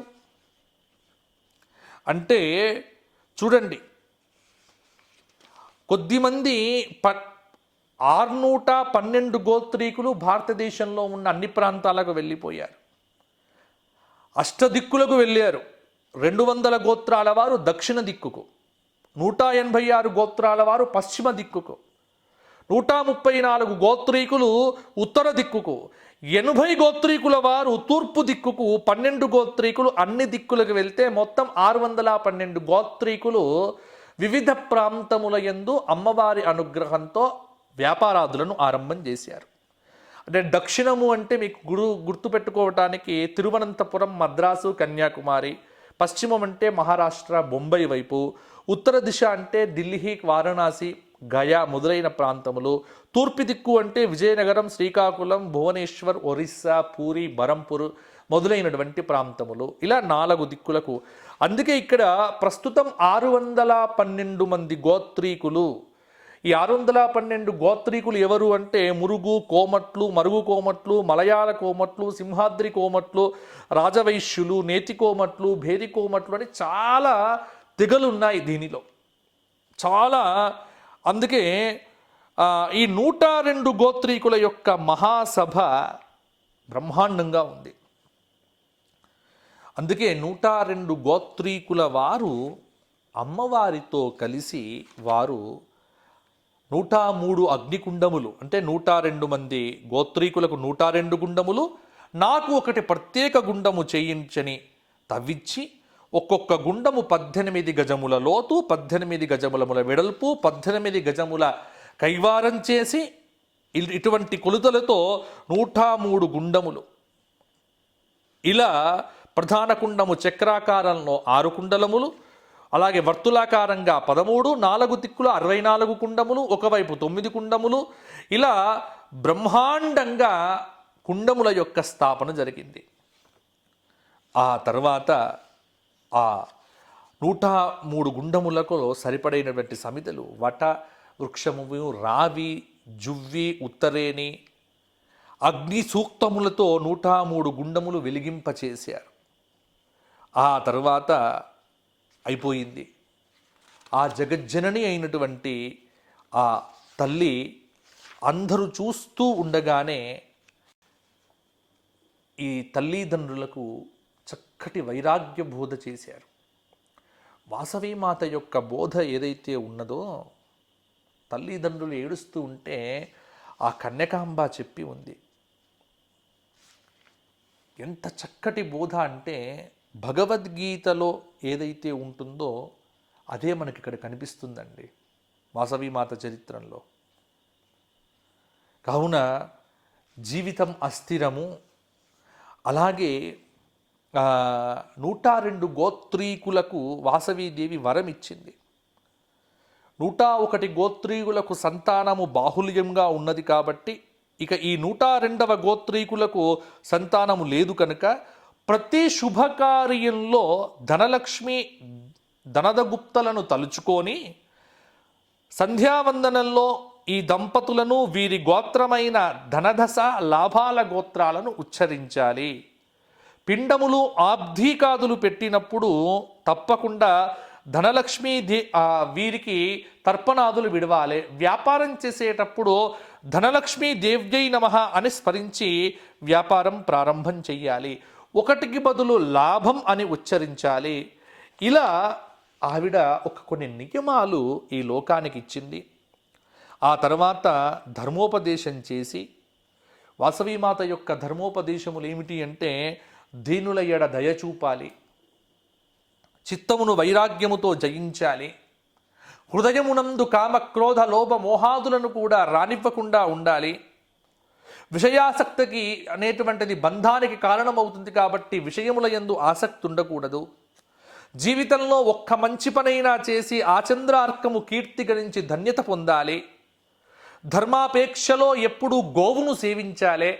అంటే చూడండి, కొద్దిమంది 612 గోత్రీకులు భారతదేశంలో ఉన్న అన్ని ప్రాంతాలకు వెళ్ళిపోయారు. అష్టదిక్కులకు వెళ్ళారు. 200 గోత్రాల వారు దక్షిణ దిక్కుకు, 186 గోత్రాల వారు పశ్చిమ దిక్కుకు, 134 గోత్రీకులు ఉత్తర దిక్కుకు, 80 గోత్రీకుల వారు తూర్పు దిక్కుకు, 12 గోత్రీకులు అన్ని దిక్కులకు వెళ్తే మొత్తం 612 గోత్రీకులు వివిధ ప్రాంతముల యందు అమ్మవారి అనుగ్రహంతో వ్యాపారాదులను ఆరంభం చేశారు. అంటే దక్షిణము అంటే మీకు గుర్తుపెట్టుకోవటానికి తిరువనంతపురం, మద్రాసు, కన్యాకుమారి. పశ్చిమం అంటే మహారాష్ట్ర, బొంబాయి వైపు. ఉత్తర దిశ అంటే ఢిల్లీ, వారణాసి, గయా మొదలైన ప్రాంతములు. తూర్పు దిక్కు అంటే విజయనగరం, శ్రీకాకుళం, భువనేశ్వర్, ఒరిస్సా, పూరి, బరంపూర్ మొదలైనటువంటి ప్రాంతములు. ఇలా 4 దిక్కులకు. అందుకే ఇక్కడ ప్రస్తుతం 612 మంది గోత్రీకులు ఈ 612 గోత్రీకులు ఎవరు అంటే మురుగు కోమట్లు, మరుగు కోమట్లు, మలయాళ కోమట్లు, సింహాద్రి కోమట్లు, రాజవైశ్యులు, నేతి కోమట్లు, భేరి కోమట్లు అని చాలా తెగలున్నాయి దీనిలో. చాలా అందుకే ఈ 102 గోత్రీకుల యొక్క మహాసభ బ్రహ్మాండంగా ఉంది. అందుకే 102 గోత్రీకుల వారు అమ్మవారితో కలిసి వారు 103 అగ్నికుండములు, అంటే 102 మంది గోత్రీకులకు 102 గుండములు, నాకు ఒకటి ప్రత్యేక గుండము చేయించని తవ్వించి ఒక్కొక్క గుండము 18 గజముల లోతు, 18 గజముల వెడల్పు, 18 గజముల కైవారం చేసి ఇటువంటి కొలుతలతో 103 గుండములు. ఇలా ప్రధాన కుండము చక్రాకారంలో 6 కుండలములు, అలాగే వర్తులాకారంగా 13, 4 దిక్కుల 64 కుండములు, ఒకవైపు 9 కుండములు, ఇలా బ్రహ్మాండంగా కుండముల యొక్క స్థాపన జరిగింది. ఆ తర్వాత ఆ 103 గుండములకు సరిపడైనటువంటి సమితలు వట వృక్షము, రావి, జువ్వి, ఉత్తరేణి, అగ్ని సూక్తములతో 103 గుండములు వెలిగింపచేశారు. ఆ తర్వాత అయిపోయింది. ఆ జగజ్జనని అయినటువంటి ఆ తల్లి అందరూ చూస్తూ ఉండగానే ఈ తల్లిదండ్రులకు చక్కటి వైరాగ్య బోధ చేశారు. వాసవీమాత యొక్క బోధ ఏదైతే ఉన్నదో, తల్లిదండ్రులు ఏడుస్తూ ఉంటే ఆ కన్యకాంబ చెప్పి ఉంది. ఎంత చక్కటి బోధ అంటే భగవద్గీతలో ఏదైతే ఉంటుందో అదే మనకి ఇక్కడ కనిపిస్తుందండి వాసవీమాత చరిత్రలో. కావున జీవితం అస్థిరము. అలాగే 102 గోత్రీకులకు వాసవీదేవి వరం ఇచ్చింది. 101 గోత్రీకులకు సంతానము బాహుల్యంగా ఉన్నది కాబట్టి ఇక ఈ 102వ గోత్రీకులకు సంతానము లేదు కనుక ప్రతి శుభకార్యంలో ధనలక్ష్మి ధనదగుప్తలను తలుచుకొని సంధ్యావందనంలో ఈ దంపతులను వీరి గోత్రమైన ధనదశ లాభాల గోత్రాలను ఉచ్చరించాలి. పిండములు ఆబ్ధీకాదులు పెట్టినప్పుడు తప్పకుండా ధనలక్ష్మి వీరికి తర్పణాదులు విడవాలి. వ్యాపారం చేసేటప్పుడు ధనలక్ష్మి దేవ్యై నమః అని స్మరించి వ్యాపారం ప్రారంభం చెయ్యాలి. ఒకటికి బదులు లాభం అని ఉచ్చరించాలి. ఇలా ఆవిడ కొన్ని నియమాలు ఈ లోకానికి ఇచ్చింది. ఆ తర్వాత ధర్మోపదేశం చేసి, వాసవీమాత యొక్క ధర్మోపదేశములు ఏమిటి అంటే దీనుల ఎడ దయ చూపాలి, చిత్తమును వైరాగ్యముతో జయించాలి, హృదయమునందు కామక్రోధ లోభ మోహాదులను కూడా రానివ్వకుండా ఉండాలి. విషయాసక్తికి అనేటువంటిది బంధానికి కారణమవుతుంది కాబట్టి విషయముల యందు ఆసక్తి ఉండకూడదు. జీవితంలో ఒక్క మంచి పనైనా చేసి ఆచంద్రార్కము కీర్తి గణించి ధన్యత పొందాలి. ధర్మాపేక్షలో ఎప్పుడూ గోవును సేవించాలి,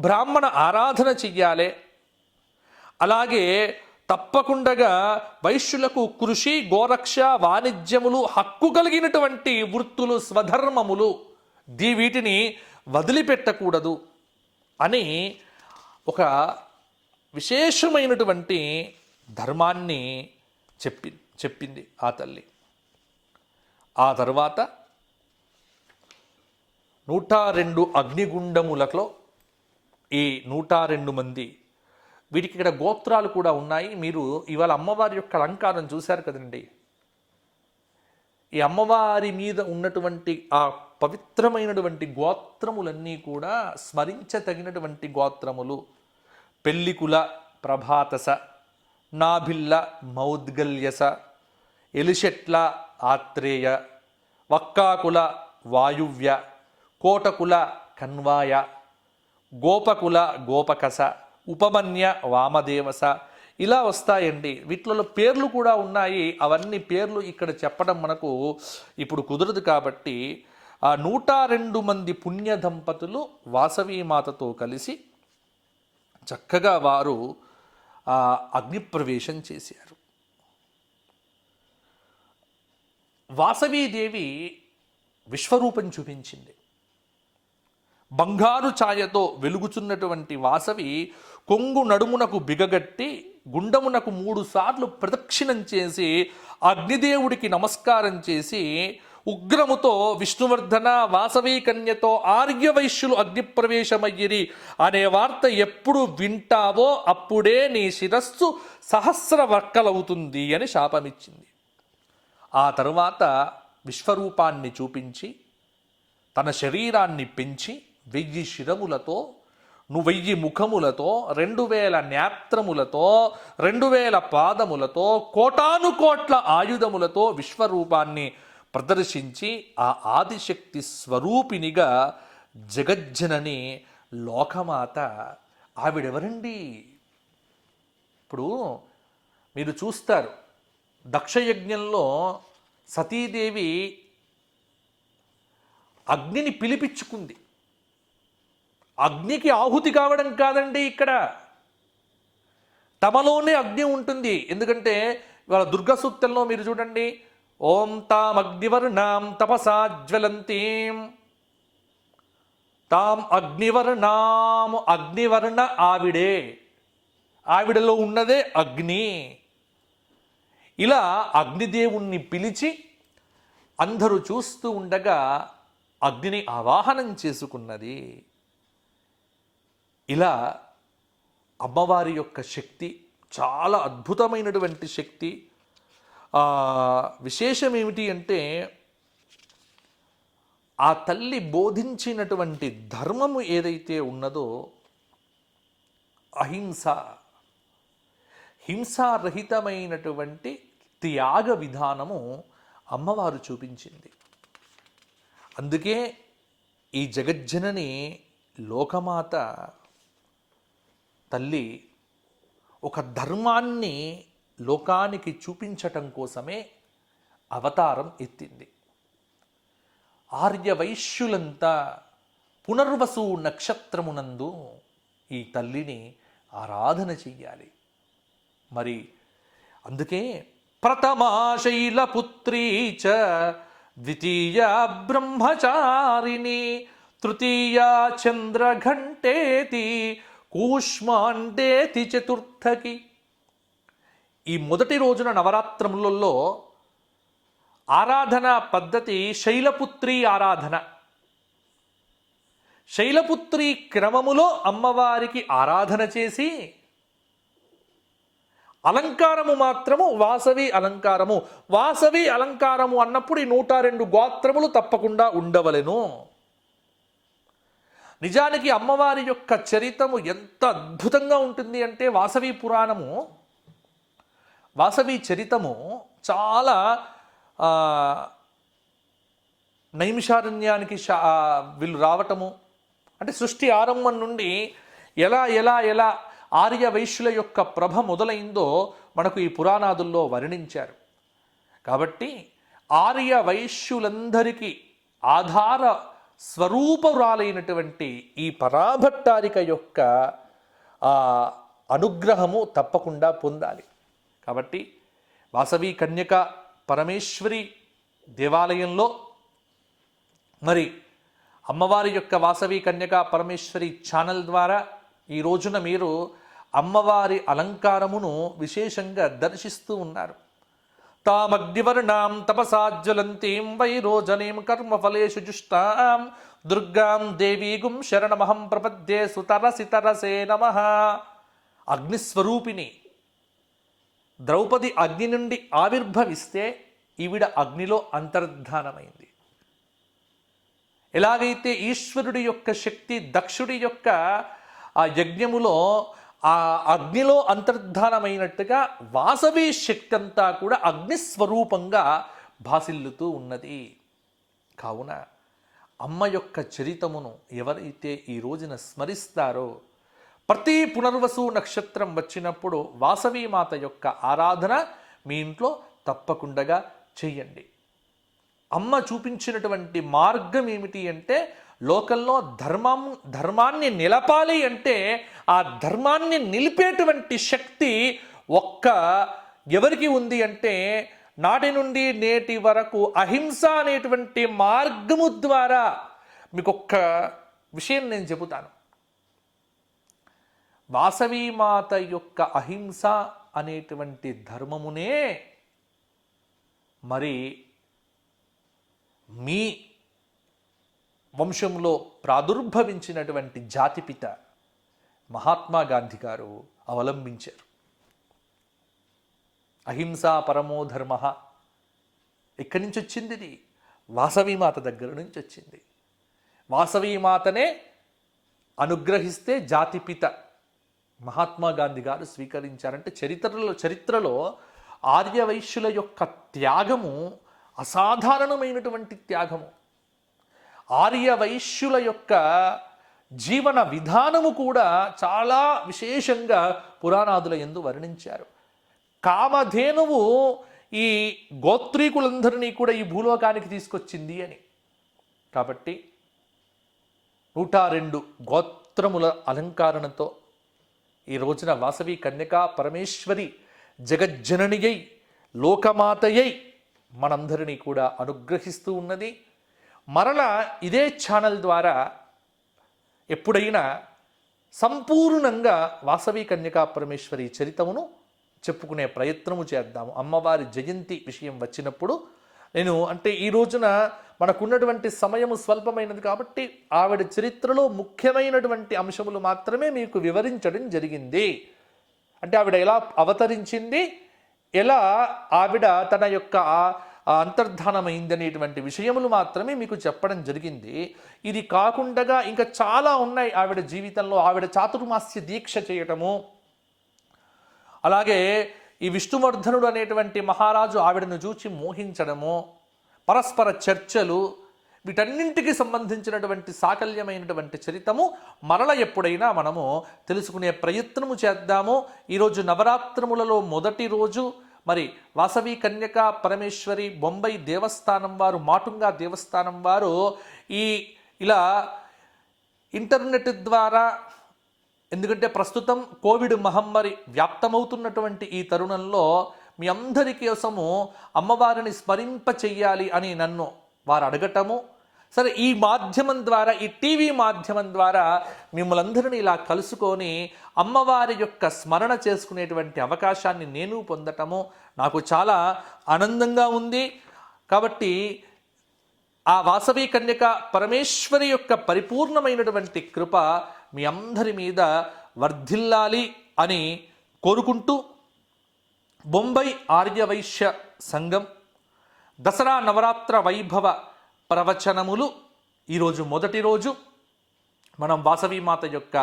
బ్రాహ్మణ ఆరాధన చెయ్యాలి. అలాగే తప్పకుండా వైశ్యులకు కృషి, గోరక్ష, వాణిజ్యములు, హక్కు కలిగినటువంటి వృత్తులు, స్వధర్మములు వీటిని వదిలిపెట్టకూడదు అని ఒక విశేషమైనటువంటి ధర్మాన్ని చెప్పింది ఆ తల్లి. ఆ తర్వాత 102 అగ్నిగుండములలో ఈ 102 మంది, వీటికి ఇక్కడ గోత్రాలు కూడా ఉన్నాయి. మీరు ఇవాళ అమ్మవారి యొక్క అలంకారం చూశారు కదండి. ఈ అమ్మవారి మీద ఉన్నటువంటి ఆ పవిత్రమైనటువంటి గోత్రములన్నీ కూడా స్మరించతగినటువంటి గోత్రములు. పెళ్ళికుల ప్రభాతస, నాభిల్ల మౌద్గల్యస, ఎలిషెట్ల ఆత్రేయ, వక్కాకుల వాయువ్య, కోటకుల కన్వాయ, గోపకుల గోపకస, ఉపమన్య వామదేవస, ఇలా వస్తాయండి. వీటిలో పేర్లు కూడా ఉన్నాయి. అవన్నీ పేర్లు ఇక్కడ చెప్పడం మనకు ఇప్పుడు కుదరదు కాబట్టి ఆ 102 మంది పుణ్య దంపతులు వాసవీమాతతో కలిసి చక్కగా వారు అగ్నిప్రవేశం చేశారు. వాసవీదేవి విశ్వరూపం చూపించింది. బంగారు ఛాయతో వెలుగుచున్నటువంటి వాసవి కొంగు నడుమునకు బిగగట్టి గుండమునకు 3 సార్లు ప్రదక్షిణం చేసి అగ్నిదేవుడికి నమస్కారం చేసి ఉగ్రముతో విష్ణువర్ధన వాసవి కన్యతో ఆర్యవైశ్యులు అగ్నిప్రవేశమయ్యిరి అనే వార్త ఎప్పుడు వింటావో అప్పుడే నీ శిరస్సు సహస్ర వర్కలవుతుంది అని శాపమిచ్చింది. ఆ తరువాత విశ్వరూపాన్ని చూపించి తన శరీరాన్ని పెంచి 1000 శిరములతో 1000 ముఖములతో 2000 నేత్రములతో 2000 పాదములతో కోటానుకోట్ల ఆయుధములతో విశ్వరూపాన్ని ప్రదర్శించి ఆ ఆదిశక్తి స్వరూపినిగా జగజ్జనని లోకమాత ఆవిడెవరండి? ఇప్పుడు మీరు చూస్తారు, దక్షయజ్ఞంలో సతీదేవి అగ్నిని పిలిపించుకుంది. అగ్నికి ఆహుతి కావడం కాదండి, ఇక్కడ తమలోనే అగ్ని ఉంటుంది. ఎందుకంటే ఇవాళ దుర్గా సూక్తంలో మీరు చూడండి, ఓం తాం అగ్నివర్ణాం తపసా జ్వలంతీం తాం అగ్నివర్ణాం, అగ్నివర్ణ ఆవిడే, ఆవిడలో ఉన్నదే అగ్ని. ఇలా అగ్నిదేవుణ్ణి పిలిచి అందరూ చూస్తూ ఉండగా అగ్నిని ఆవాహనం చేసుకున్నది. ఇలా అమ్మవారి యొక్క శక్తి చాలా అద్భుతమైనటువంటి శక్తి. విశేషం ఏమిటి అంటే ఆ తల్లి బోధించినటువంటి ధర్మము ఏదైతే ఉన్నదో అహింస, హింసారహితమైనటువంటి త్యాగ విధానము అమ్మవారు చూపించింది. అందుకే ఈ జగజ్జనని లోకమాత తల్లి ఒక ధర్మాన్ని లోకానికి చూపించటం కోసమే అవతారం ఎత్తింది. ఆర్యవైశ్యులంతా పునర్వసు నక్షత్రమునందు ఈ తల్లిని ఆరాధన చెయ్యాలి. మరి అందుకే ప్రథమా శైలపుత్రీ చ ద్వితీయ బ్రహ్మచారిణి తృతీయ చంద్రఘంటేతి కూష్మాండేతి చతుర్థకి. ఈ మొదటి రోజున నవరాత్రములలో ఆరాధన పద్ధతి శైలపుత్రి ఆరాధన. శైలపుత్రి క్రమములో అమ్మవారికి ఆరాధన చేసి అలంకారము మాత్రము వాసవి అలంకారము. వాసవి అలంకారము అన్నప్పుడు ఈ 102 గోత్రములు తప్పకుండా ఉండవలెను. నిజానికి అమ్మవారి యొక్క చరితము ఎంత అద్భుతంగా ఉంటుంది అంటే వాసవి పురాణము, వాసవి చరితము చాలా నైమిషారణ్యానికి వీళ్ళు రావటము అంటే సృష్టి ఆరంభం నుండి ఎలా ఎలా ఎలా ఆర్య వైశ్యుల యొక్క ప్రభ మొదలైందో మనకు ఈ పురాణాదుల్లో వర్ణించారు. కాబట్టి ఆర్య వైశ్యులందరికీ ఆధార స్వరూపురాలైనటువంటి ఈ పరాభట్టారిక యొక్క అనుగ్రహము తప్పకుండా పొందాలి. కాబట్టి వాసవి కన్యక పరమేశ్వరి దేవాలయంలో మరి అమ్మవారి యొక్క వాసవి కన్యక పరమేశ్వరి ఛానల్ ద్వారా ఈ రోజున మీరు అమ్మవారి అలంకారమును విశేషంగా దర్శిస్తూ ఉన్నారు. తామగ్నివర్ణాం తపసాజ్వలంతీం వైరోజనీం కర్మఫలేషు జుష్టాం దుర్గాం దేవీగుం శరణమహం ప్రపద్యే సుతరసితరసే నమః. అగ్నిస్వరూపిణి ద్రౌపది అగ్ని నుండి ఆవిర్భవిస్తే ఈవిడ అగ్నిలో అంతర్ధానమైంది. ఎలాగైతే ఈశ్వరుడి యొక్క శక్తి దక్షుడి యొక్క ఆ యజ్ఞములో ఆ అగ్నిలో అంతర్ధానమైనట్టుగా వాసవి శక్తి అంతా కూడా అగ్నిస్వరూపంగా భాసిల్లుతూ ఉన్నది. కావున అమ్మ యొక్క చరితమును ఎవరైతే ఈ రోజున స్మరిస్తారో ప్రతి పునర్వసు నక్షత్రం వచ్చినప్పుడు వాసవీమాత యొక్క ఆరాధన మీ ఇంట్లో తప్పకుండా చెయ్యండి. అమ్మ చూపించినటువంటి మార్గం ఏమిటి అంటే లోకంలో ధర్మాన్ని నిలపాలి అంటే ఆ ధర్మాన్ని నిలిపేటువంటి శక్తి ఎవరికి ఉంది అంటే నాటి నుండి నేటి వరకు అహింస అనేటువంటి మార్గము ద్వారా మీకు ఒక్క విషయం నేను చెబుతాను. వాసవీమాత యొక్క అహింస అనేటువంటి ధర్మమునే మరి మీ వంశంలో ప్రాదుర్భవించినటువంటి జాతిపిత మహాత్మా గాంధీ గారు అవలంబించారు. అహింసా పరమో ధర్మ ఎక్కడి నుంచి వచ్చింది? ఇది వాసవీమాత దగ్గర నుంచి వచ్చింది. వాసవీమాతనే అనుగ్రహిస్తే జాతిపిత మహాత్మా గాంధీ గారు స్వీకరించారంటే చరిత్రలో ఆర్యవైశ్యుల యొక్క త్యాగము అసాధారణమైనటువంటి త్యాగము. ఆర్యవైశ్యుల యొక్క జీవన విధానము కూడా చాలా విశేషంగా పురాణాదుల యందు వర్ణించారు. కామధేనువు ఈ గోత్రీకులందరినీ కూడా ఈ భూలోకానికి తీసుకొచ్చింది అని. కాబట్టి 102 గోత్రముల అలంకారణతో ఈ రోజున వాసవి కన్యకా పరమేశ్వరి జగజ్జననియై లోకమాతయై మనందరినీ కూడా అనుగ్రహిస్తూ ఉన్నది. మరలా ఇదే ఛానల్ ద్వారా ఎప్పుడైనా సంపూర్ణంగా వాసవి కన్యకా పరమేశ్వరి చరితమును చెప్పుకునే ప్రయత్నము చేద్దాము. అమ్మవారి జయంతి విషయం వచ్చినప్పుడు నేను అంటే ఈ రోజున మనకున్నటువంటి సమయము స్వల్పమైనది కాబట్టి ఆవిడ చరిత్రలో ముఖ్యమైనటువంటి అంశములు మాత్రమే మీకు వివరించడం జరిగింది. అంటే ఆవిడ ఎలా అవతరించింది, ఎలా ఆవిడ తన యొక్క అంతర్ధానమైందనేటువంటి విషయములు మాత్రమే మీకు చెప్పడం జరిగింది. ఇది కాకుండా ఇంకా చాలా ఉన్నాయి ఆవిడ జీవితంలో. ఆవిడ చాతుర్మాస్య దీక్ష చేయటము, అలాగే ఈ విష్ణువర్ధనుడు అనేటువంటి మహారాజు ఆవిడను చూచి మోహించడము, పరస్పర చర్చలు, వీటన్నింటికి సంబంధించినటువంటి సాకల్యమైనటువంటి చరితము మరల ఎప్పుడైనా మనము తెలుసుకునే ప్రయత్నము చేద్దాము. ఈరోజు నవరాత్రములలో మొదటి రోజు మరి వాసవి కన్యకా పరమేశ్వరి బొంబై దేవస్థానం వారు, మాటుంగా దేవస్థానం వారు ఇలా ఇంటర్నెట్ ద్వారా, ఎందుకంటే ప్రస్తుతం కోవిడ్ మహమ్మారి వ్యాప్తమవుతున్నటువంటి ఈ తరుణంలో మీ అందరి కోసము అమ్మవారిని స్మరింప చెయ్యాలి అని నన్ను వారు అడగటము, సరే ఈ మాధ్యమం ద్వారా, ఈ టీవీ మాధ్యమం ద్వారా మిమ్మల్ందరినీ ఇలా కలుసుకొని అమ్మవారి యొక్క స్మరణ చేసుకునేటువంటి అవకాశాన్ని నేను పొందటము నాకు చాలా ఆనందంగా ఉంది. కాబట్టి ఆ వాసవి కన్యక పరమేశ్వరి యొక్క పరిపూర్ణమైనటువంటి కృప మీ అందరి మీద వర్ధిల్లాలి అని కోరుకుంటూ, బొంబై ఆర్యవైశ్య సంఘం దసరా నవరాత్ర వైభవ ప్రవచనములు ఈరోజు మొదటి రోజు. మనం వాసవీమాత యొక్క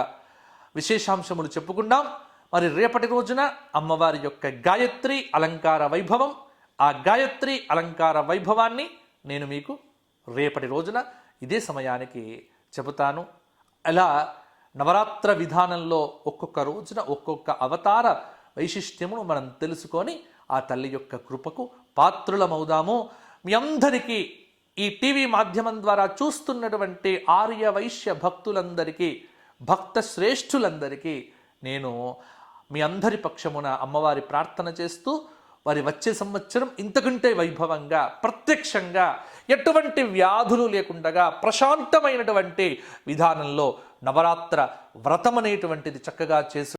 విశేషాంశములు చెప్పుకున్నాం. మరి రేపటి రోజున అమ్మవారి యొక్క గాయత్రి అలంకార వైభవం, ఆ గాయత్రి అలంకార వైభవాన్ని నేను మీకు రేపటి రోజున ఇదే సమయానికి చెబుతాను. అలా నవరాత్ర విధానంలో ఒక్కొక్క రోజున ఒక్కొక్క అవతార వైశిష్ట్యమును మనం తెలుసుకొని ఆ తల్లి యొక్క కృపకు పాత్రులమవుదాము. మీ అందరికీ ఈ టీవీ మాధ్యమం ద్వారా చూస్తున్నటువంటి ఆర్య వైశ్య భక్తులందరికీ, భక్త శ్రేష్ఠులందరికీ నేను మీ అందరి పక్షమున అమ్మవారి ప్రార్థన చేస్తూ, వారి వచ్చే సంవత్సరం ఇంతకంటే వైభవంగా, ప్రత్యక్షంగా, ఎటువంటి వ్యాధులు లేకుండా ప్రశాంతమైనటువంటి విధానంలో నవరాత్ర వ్రతం అనేటువంటిది చక్కగా చేసు